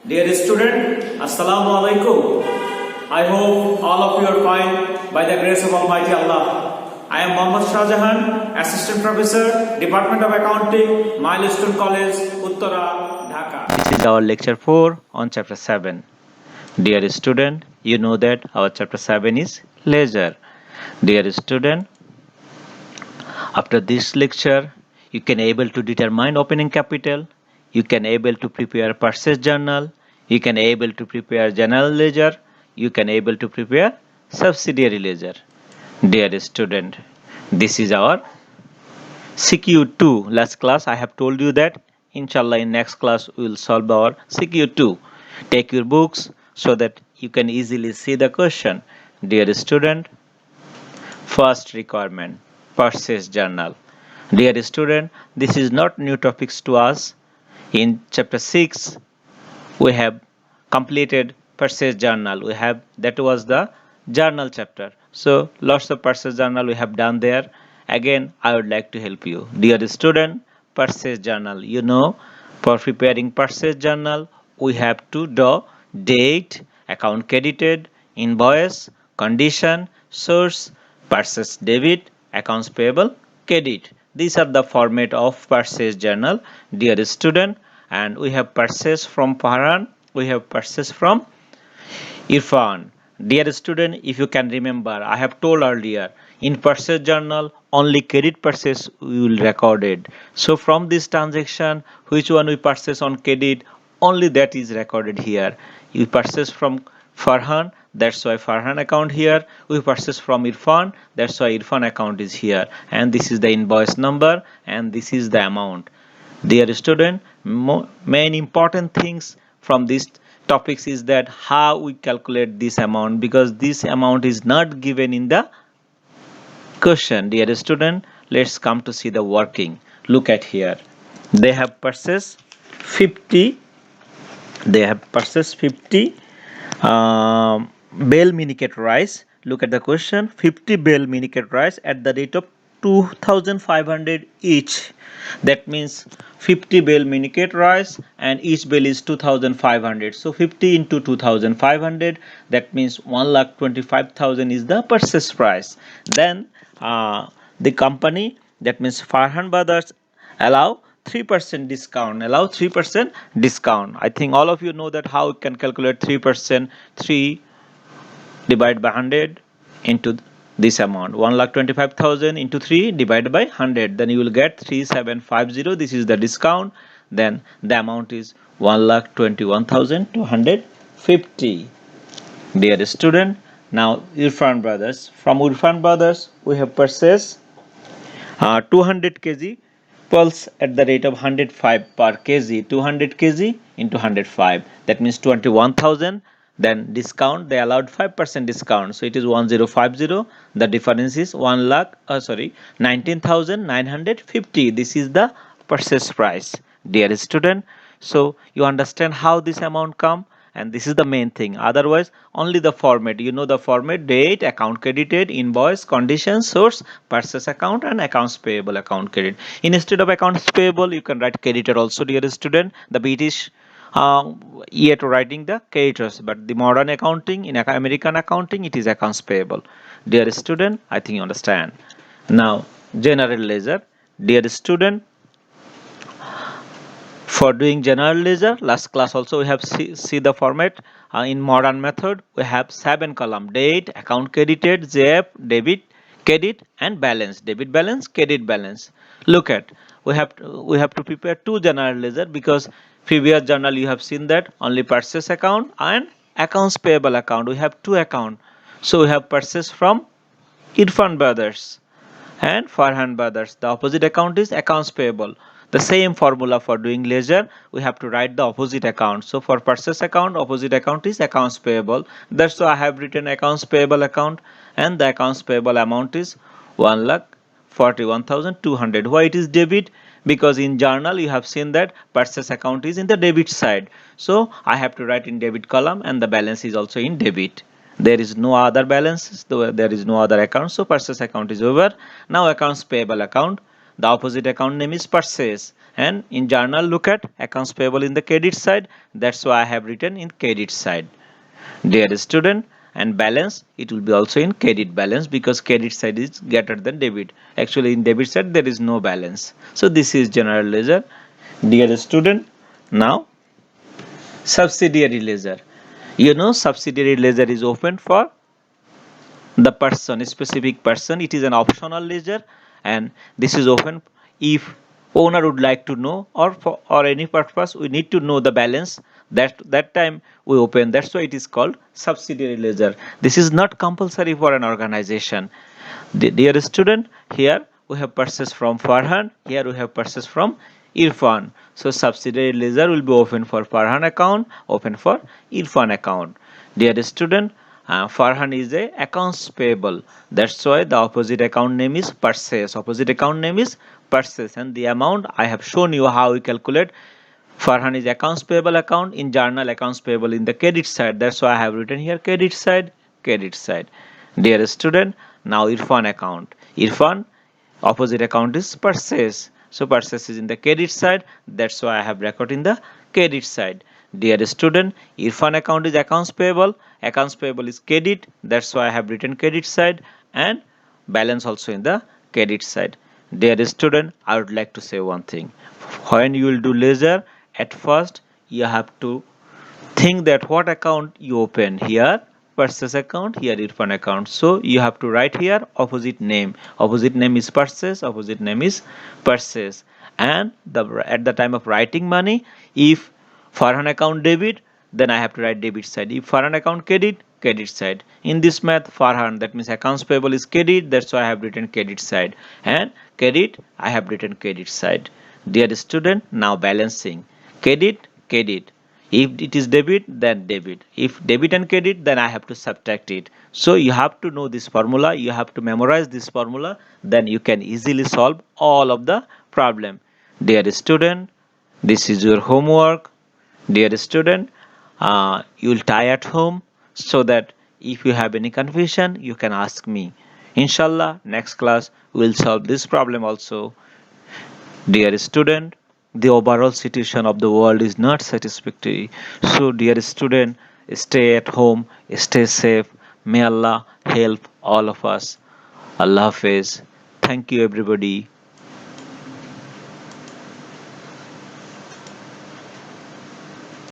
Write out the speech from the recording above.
Dear student, Assalamu alaikum. I hope all of you are fine by the grace of Almighty Allah. I am Mohammad Shahjahan, Assistant Professor, Department of Accounting, Milestone College, Uttara, Dhaka. This is our lecture 4 on chapter 7. Dear student, you know that our chapter 7 is leisure. Dear student, after this lecture, you can able to determine opening capital, you can able to prepare purchase journal, you can able to prepare general ledger, you can able to prepare subsidiary ledger. Dear student, this is our CQ2. Last class I have told you that inshallah in next class we will solve our CQ2. Take your books so that you can easily see the question. Dear student, first requirement, purchase journal. Dear student, this is not new topics to us. In chapter 6 we have completed purchase journal. That was the journal chapter. So lots of purchase journal we have done there. Again I would like to help you. Dear student, purchase journal. You know, for preparing purchase journal we have to draw date, account credited, invoice, condition, source, purchase debit, accounts payable, credit. These are the format of purchase journal, dear student. And we have purchase from Farhan, we have purchase from Irfan. Dear student, if you can remember, I have told earlier, in purchase journal only credit purchase we will record it. So from this transaction, which one we purchase on credit, only that is recorded here. You purchase from Farhan, that's why Farhan account here. We purchase from Irfan, that's why Irfan account is here. And this is the invoice number and this is the amount. Dear student, main important things from these topics is that how we calculate this amount, because this amount is not given in the question. Dear student, let's come to see the working. Look at here. They have purchased 50 bale miniket rice. Look at the question. 50 bale miniket rice at the rate of 2500 each. That means 50 bale miniket rice and each bale is 2500. So 50 into 2500, that means 1,25,000 is the purchase price. Then the company, that means Farhan Brothers, allow 3% discount. I think all of you know that how you can calculate 3%. 3 divided by 100 into this amount, 1,25,000 into 3 divided by 100, then you will get 3750. This is the discount. Then the amount is 1,21,250. Dear student, now Irfan Brothers, from Irfan Brothers we have purchased 200 kg pulse at the rate of 105 per kg. 200 kg into 105, that means 21,000. Then discount, they allowed 5% discount, so it is 1050. The difference is 19,950. This is the purchase price, dear student. So you understand how this amount come, and this is the main thing. Otherwise only the format, you know the format: date, account credited, invoice, condition, source, purchase account, and accounts payable, account credit. Instead of accounts payable you can write creditor also, dear student. The British yet writing the creditors, but the modern accounting, in American accounting, it is accounts payable. Dear student, I think you understand. Now general ledger. Dear student, for doing general ledger, last class also we have see the format. In modern method we have 7 column: date, account credited, JF, debit, credit, and balance. Debit balance, credit balance. Look at, we have to prepare 2 general ledger, because previous journal you have seen that only purchase account and accounts payable account. We have 2 account. So we have purchase from Irfan Brothers and Farhan Brothers. The opposite account is accounts payable. The same formula for doing ledger, we have to write the opposite account. So for purchase account, opposite account is accounts payable. That's why I have written accounts payable account, and the accounts payable amount is 1,41,200. Why it is debit? Because in journal you have seen that purchase account is in the debit side. So I have to write in debit column, and the balance is also in debit. There is no other balances, there is no other account, so purchase account is over. Now accounts payable account. the opposite account name is purchase. And in journal, look at accounts payable in the credit side. That's why I have written in credit side. Dear student, and balance, it will be also in credit balance because credit side is greater than debit. Actually, in debit side there is no balance. So this is general ledger. Dear student, now subsidiary ledger. You know, subsidiary ledger is open for the person, specific person. It is an optional ledger, and this is open if owner would like to know, or for or any purpose we need to know the balance. That time we open. That's why it is called subsidiary ledger. This is not compulsory for an organization. Dear student, here we have purchased from Farhan, here we have purchased from Irfan. So subsidiary ledger will be open for Farhan account, open for Irfan account. Dear student, Farhan is a accounts payable. That's why the opposite account name is purchase. Opposite account name is purchase, and the amount I have shown you how we calculate. Farhan is accounts payable account, in journal accounts payable in the credit side. That's why I have written here credit side, credit side. Dear student, now Irfan account. Irfan, opposite account is purchase. So purchase is in the credit side. That's why I have record in the credit side. Dear student, Irfan account is accounts payable. Accounts payable is credit. That's why I have written credit side, and balance also in the credit side. Dear student, I would like to say one thing. When you will do ledger, at first you have to think that what account you open. Here purchase account, here Irfan account. So you have to write here opposite name. Opposite name is purchase, opposite name is purchase. And at the time of writing money, if Farhan account debit, then I have to write debit side. If Farhan account credit, credit side. In this math, Farhan, that means accounts payable is credit, that's why I have written credit side. And credit, I have written credit side. Dear student, now balancing. Credit, credit. If it is debit, then debit. If debit and credit, then I have to subtract it. So you have to know this formula, you have to memorize this formula, then you can easily solve all of the problem. Dear student, this is your homework. Dear student, you will tie at home, so that if you have any confusion, you can ask me. Inshallah, next class we will solve this problem also. Dear student, the overall situation of the world is not satisfactory. So, dear student, stay at home, stay safe. May Allah help all of us. Allah Hafiz. Thank you, everybody.